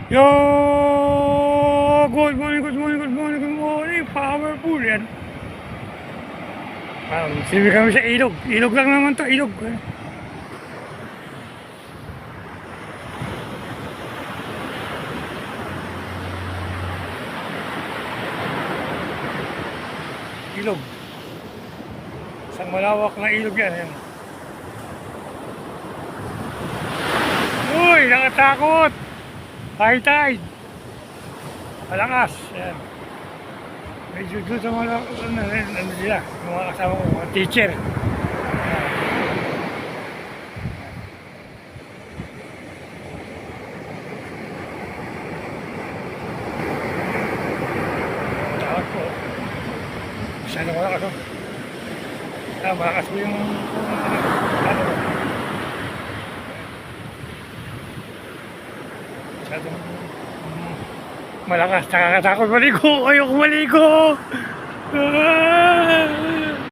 Yo! Good morning, good morning, good morning, good morning. Powerful yan. Sibig kami sa ilog. Ilog lang naman to, ilog. Ilog. Isang malawak na ilog yan. Ayan. Uy, nakatakot. High tide. Malakas. Ayan. Medyo doon sa mga ano sila, mga kasama ko, mga teacher. Takot po. Masyado malakas o. Malakas po yung ano. Masyadong malakas, nakakatakot maligo. Ayoko maligo.